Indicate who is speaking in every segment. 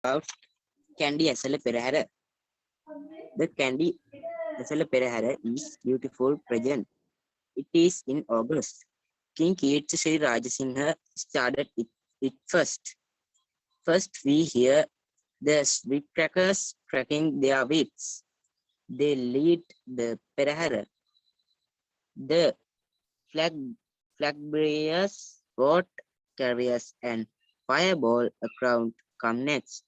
Speaker 1: about Candy Asala Perahara. The Candy Asala Perahara is beautiful present. It is in August. King Kirti Rajasingha started it first. First, we hear the sweet crackers cracking their whips. They lead the Perahara. The flag bearers, boat carriers, and fireball account come next.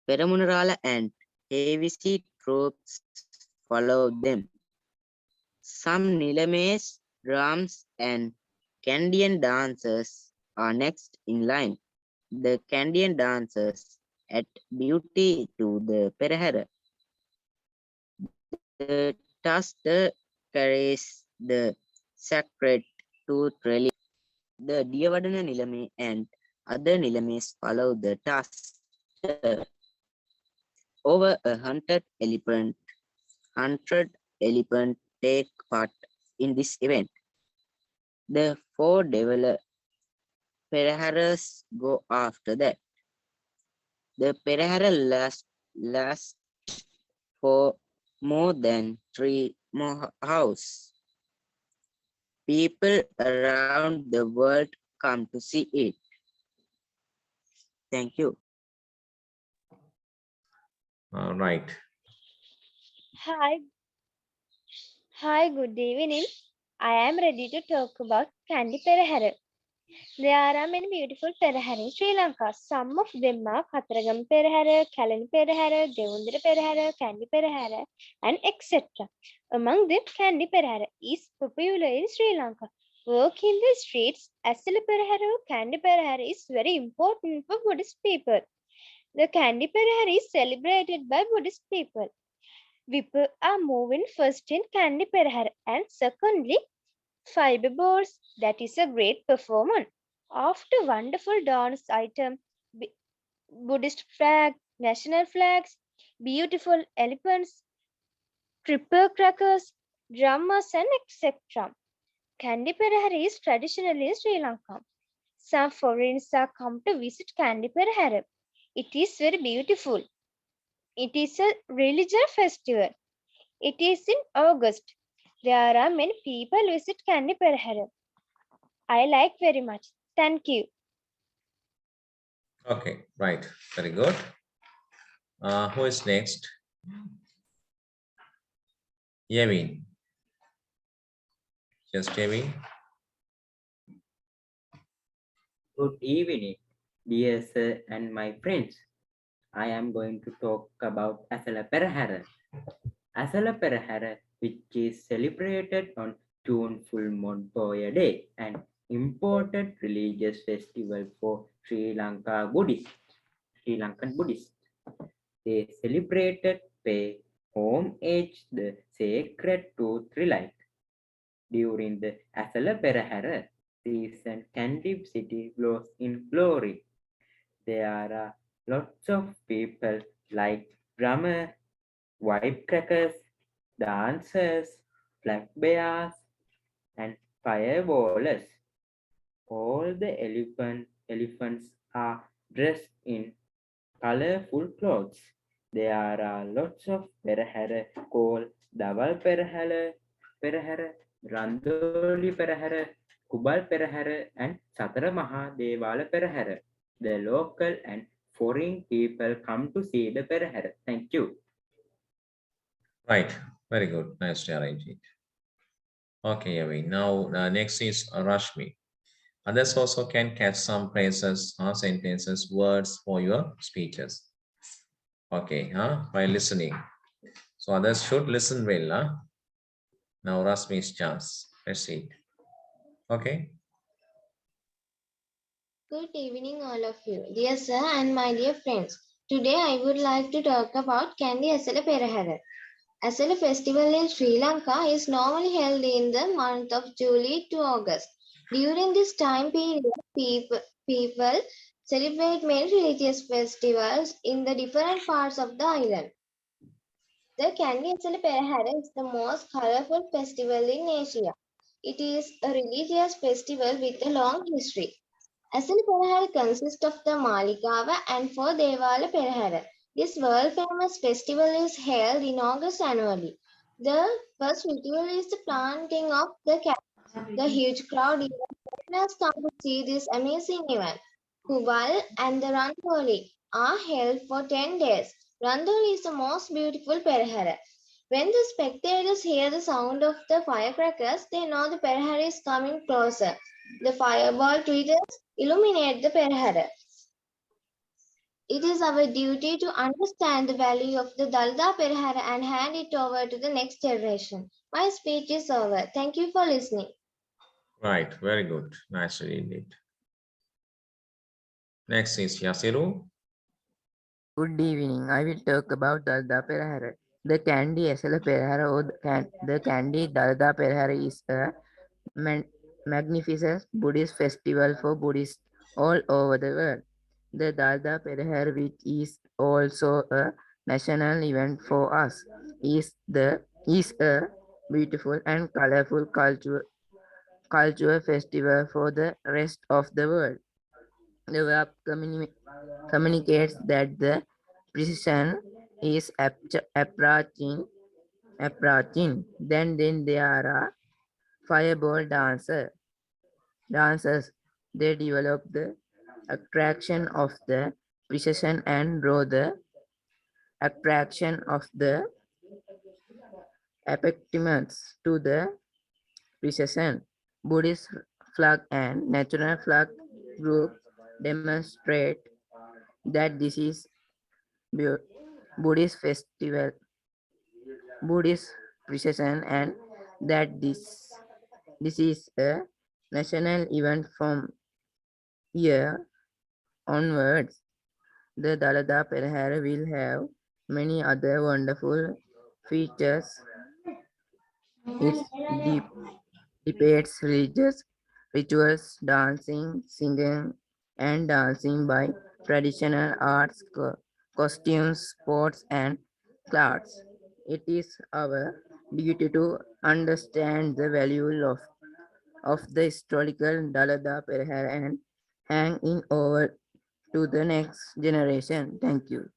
Speaker 1: Peramunarala and Heavisi troops follow them. Some Nilames, drums, and Candian dancers are next in line. The Candian dancers add beauty to the Perahara. The Tuster carries the sacred tooth relic. The Diyavadana Nilame and other Nilames follow the Tuster. Over 100 elephant take part in this event. The 4 developed Peraharas go after that. The Perahara lasts for more than 3 more hours. People around the world come to see it. Thank you.
Speaker 2: All right.
Speaker 3: Hi, good evening. I am ready to talk about Candy Perahara. There are many beautiful Perahara in Sri Lanka. Some of them are Kataragam Perahara, Kalani Perahara, Devundra Perahara, Candy Perahara, and etc. Among them, Candy Perahara is popular in Sri Lanka. Work in the streets, Asala Perahara or Candy Perahara is very important for Buddhist people. The Candy Perahara is celebrated by Buddhist people. People are moving first in Candy Perahara and secondly, fiberboards. That is a great performance. After wonderful dance item, Buddhist flag, national flags, beautiful elephants, triple crackers, drummers, and etc. Candy Perahara is traditional in Sri Lanka. Some foreigners are come to visit Candy Perahara. It is very beautiful. It is a religious festival. It is in August. There are many people visit Candy Perahara. I like very much. Thank you.
Speaker 2: Okay, right. Very good. Who is next? Yevin. Just Yevin.
Speaker 4: Good evening, dear sir and my friends. I am going to talk about Asala Perahara. Asala Perahara, which is celebrated on June Full Moon Poya Day, an important religious festival for Sri Lankan Buddhists. They celebrated pay homage the sacred tooth relic. During the Asala Perahara season, Kandip city glows in glory. There are lots of people like drummers, crackers, dancers, flag bearers, and fireballers. All the elephants are dressed in colorful clothes. There are lots of perahara called Dawal Perahara, Randoli Perahara, Kubal Perahara, and Satara Mahadevala Perahara. The local and foreign people come to see the Perahara. Thank you.
Speaker 2: Right. Very good. Nice to arrange it. Okay, Yevin. Now, next is Rashmi. Others also can catch some phrases, sentences, words for your speeches. Okay, by listening. So others should listen well. Now Rashmi's chance. Proceed. Okay.
Speaker 5: Good evening, all of you. Dear sir and my dear friends. Today I would like to talk about Candy Asala Perahara. Asala festival in Sri Lanka is normally held in the month of July to August. During this time period, people celebrate many religious festivals in the different parts of the island. The Candy Asala Perahara is the most colorful festival in Asia. It is a religious festival with a long history. Asala Perahara consists of the Maligava and 4 Devala Perahara. This world famous festival is held in August annually. The first ritual is the planting of the cat. The huge crowd has come to see this amazing event. Kubal and the Randoli are held for 10 days. Randoli is the most beautiful Perahara. When the spectators hear the sound of the firecrackers, they know the Perahara is coming closer. The fireball tweeters illuminate the Perahara. It is our duty to understand the value of the Dalda Perahara and hand it over to the next generation. My speech is over. Thank you for listening.
Speaker 2: Right, very good. Nice reading it. Next is Yasiru.
Speaker 6: Good evening. I will talk about Dalda Perahara. The Candy Esala Perahara or the Candy Dalda Perahara is a magnificent Buddhist festival for Buddhists all over the world. The Dalda Perahara, which is also a national event for us, is a beautiful and colorful cultural festival for the rest of the world. The verb communicates that the precision is approaching. Then there are fireball dancers. They develop the attraction of the precision and draw the attraction of the appetites to the precision. Buddhist flag and natural flag group demonstrate that this is Buddhist festival, Buddhist precision, and that this is a national event from here onwards. The Dalada Perahara will have many other wonderful features. It debates religious rituals, dancing, singing, and dancing by traditional arts, costumes, sports, and crafts. It is our duty to understand the value of the historical Dalada Perahara and hang in over to the next generation. Thank you.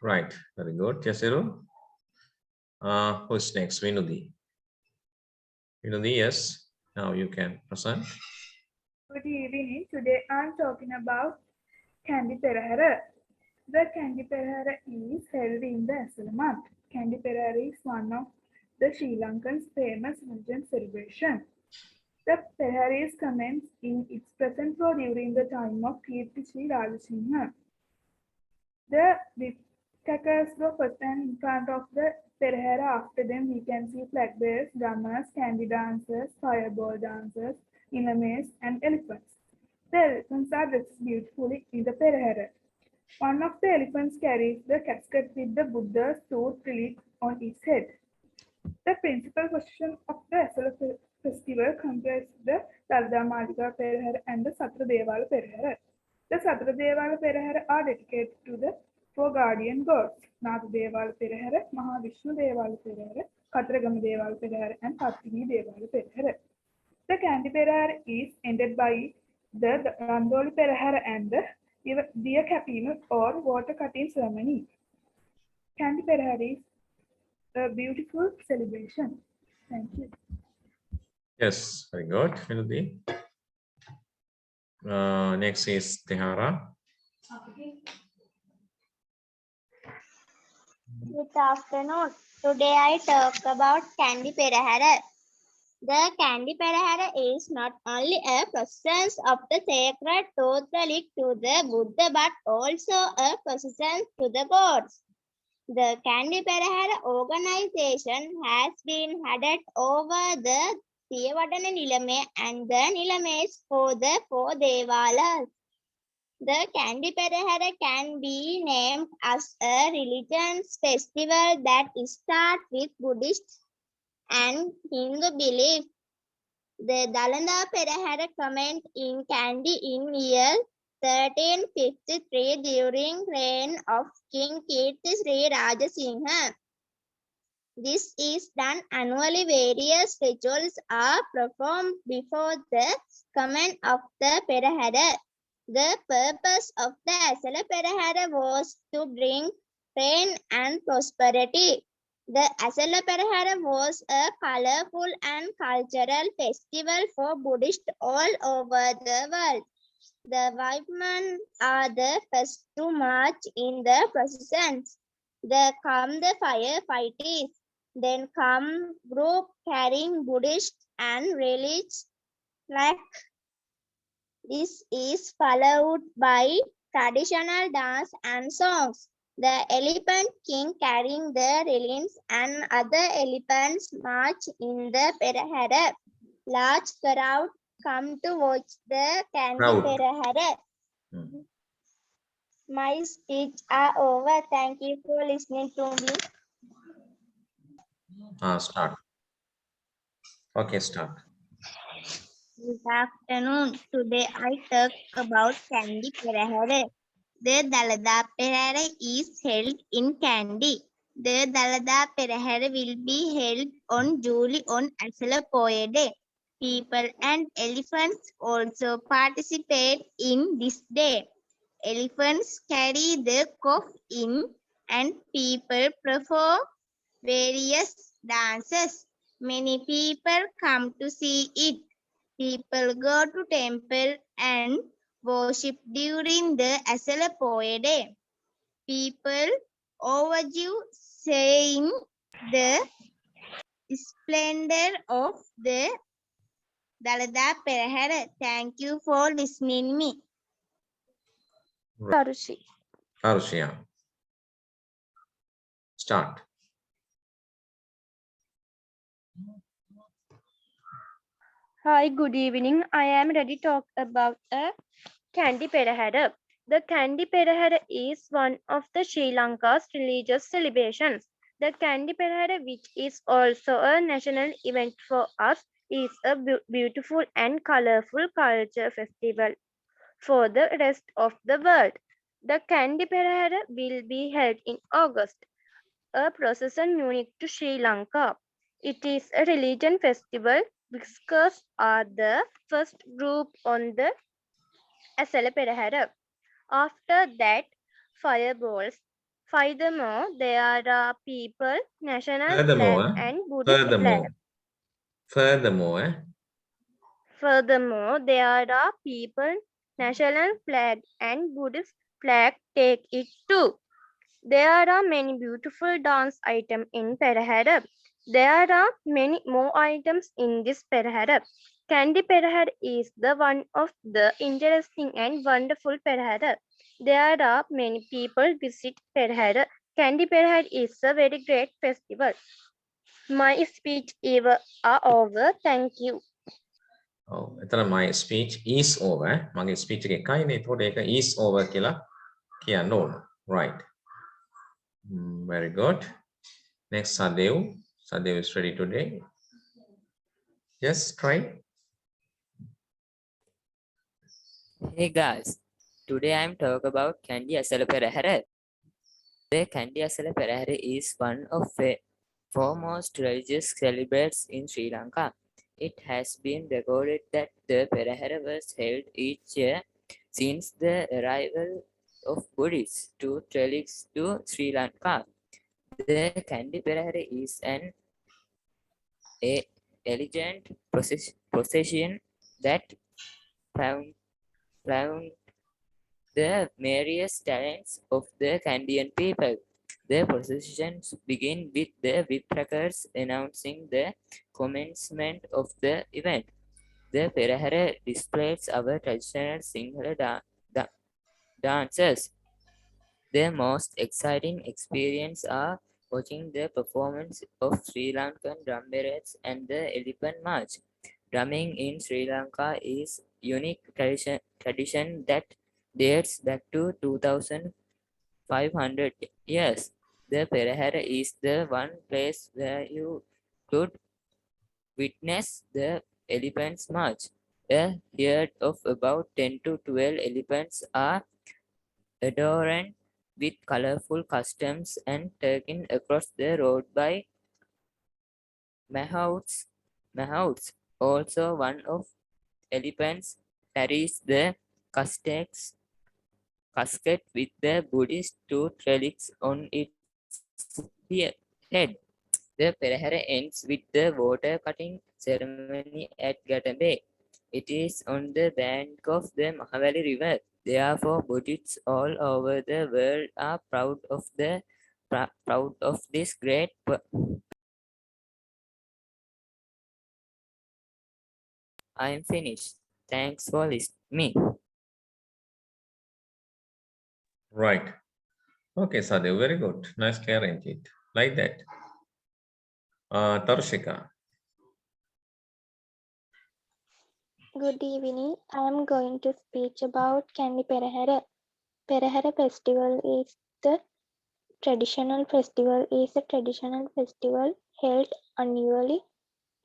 Speaker 2: Right, very good. Yasiru. Who's next? Vinudi. Vinudi, yes. Now you can present.
Speaker 7: Good evening. Today I'm talking about Candy Perahara. The Candy Perahara is held in the Asala month. Candy Perahara is one of the Sri Lankan's famous religion celebration. The Perahara is commenced in its present form during the time of Kirti Sri Rajasingha. The crackers go first and in front of the Perahara. After them, we can see flag bearers, drummers, candy dancers, fireball dancers, Ilames, and elephants. The elephants are dressed beautifully in the Perahara. One of the elephants carries the casket with the Buddha's tooth relic on its head. The principal procession of the Asala festival comprises the Dalda Maliga Perahara and the Satra Devala Perahara. The Satra Devala Perahara are dedicated to the 4 guardian gods, Nada Devala Perahara, Mahavishnu Devala Perahara, Katragama Devala Perahara, and Kartini Devala Perahara. The Candy Perahara is ended by the Randoli Perahara and the Dia Capino or water cutting ceremony. Candy Perahara is a beautiful celebration. Thank you.
Speaker 2: Yes, very good, Vinudi. Next is Tehara.
Speaker 3: Good afternoon. Today I talk about Candy Perahara. The Candy Perahara is not only a procession of the sacred tooth relic to the Buddha but also a procession to the gods. The Candy Perahara organization has been headed over the Siyavatana Nilame and the Nilames for the 4 Devalas. The Candy Perahara can be named as a religious festival that starts with Buddhist and Hindu belief. The Dalanda Perahara commenced in Kandy in year 1353 during reign of King Kirti Sri Rajasingha. This is done annually. Various rituals are performed before the coming of the Perahara. The purpose of the Asala Perahara was to bring rain and prosperity. The Asala Perahara was a colorful and cultural festival for Buddhists all over the world. The white men are the first to march in the processions. Then come the firefighters. Then come group carrying Buddhist and religious flag. This is followed by traditional dance and songs. The elephant king carrying the relics and other elephants march in the Perahara. Large crowd come to watch the Kandi
Speaker 2: Crowd.
Speaker 3: Perahara.
Speaker 2: Hmm.
Speaker 3: My speech are over. Thank you for listening to me.
Speaker 2: Start. Okay, start.
Speaker 3: Good afternoon. Today I talk about Kandi Perahara. The Dalada Perahara is held in Kandy. The Dalada Perahara will be held on July on Asala Poya Day. People and elephants also participate in this day. Elephants carry the cough in and people perform various dances. Many people come to see it. People go to temple and worship during the Asala Poya Day. People overview saying the splendor of the Dalada Perahara. Thank you for listening me.
Speaker 2: Right.
Speaker 3: Karushi.
Speaker 2: Arshia. Start.
Speaker 3: Hi, good evening. I am ready to talk about a Kandi Perahara. The Kandi Perahara is one of the Sri Lanka's religious celebrations. The Kandi Perahara, which is also a national event for us, is a beautiful and colorful culture festival for the rest of the world. The Kandi Perahara will be held in August, a procession unique to Sri Lanka. It is a religion festival. Whiskers are the first group on the Asala Perahara. After that, fireballs. Furthermore, there are people, national flag
Speaker 2: Furthermore,
Speaker 3: and Buddhist flag.
Speaker 2: furthermore,
Speaker 3: Furthermore, there are people, national flag and Buddhist flag take it too. There are many beautiful dance items in Perahara. There are many more items in this Perahara. Kandi Perahara is the one of the interesting and wonderful Perahara. There are many people visit Perahara. Kandi Perahara is a very great festival. My speech are over. Thank you.
Speaker 2: එතන my speech is over. මගේ speech එක එකයිනේ. ඒතකොට ඒක is over කියලා කියන්න ඕන. Right. Very good. Next, Sadev. Sadev is ready today. Yes, try.
Speaker 6: Hey guys, today I'm talking about Kandi Asala Perahara. The Kandi Asala Perahara is one of the foremost religious celebrations in Sri Lanka. It has been recorded that the Perahara was held each year since the arrival of Buddhists to relics to Sri Lanka. The Kandi Perahara is an elegant procession that found the various talents of the Candian people. The processions begin with the whip crackers announcing the commencement of the event. The Perahara displays our traditional Sinhala dances. The most exciting experience are watching the performance of Sri Lankan drum parades and the elephant march. Drumming in Sri Lanka is unique tradition that dates back to 2,500 years. The Perahara is the one place where you could witness the elephants march. A herd of about 10 to 12 elephants are adorned with colorful customs and taken across the road by Mahouts, also one of elephants, carries the casket with the Buddhist tooth relics on its head. The Perahera ends with the water cutting ceremony at Gatton Bay. It is on the bank of the Mahavali River. Therefore, Buddhists all over the world are proud of this great. I am finished. Thanks for listening me.
Speaker 2: Right. Okay, Sadev, very good. Nice clearing it. Like that. Tarushika.
Speaker 3: Good evening. I am going to speak about Kandi Perahera. Perahera festival is a traditional festival held annually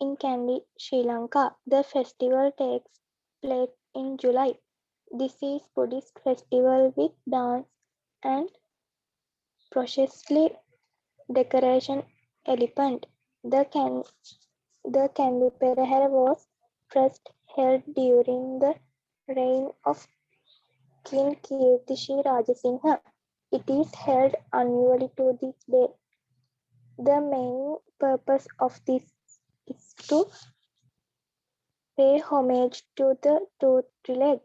Speaker 3: in Kandy, Sri Lanka. The festival takes place in July. This is Buddhist festival with dance and processionally decoration elephant. The Kandi Perahera was first held during the reign of King Kirtishi Rajasingha. It is held annually to this day. The main purpose of this is to pay homage to the tooth leg.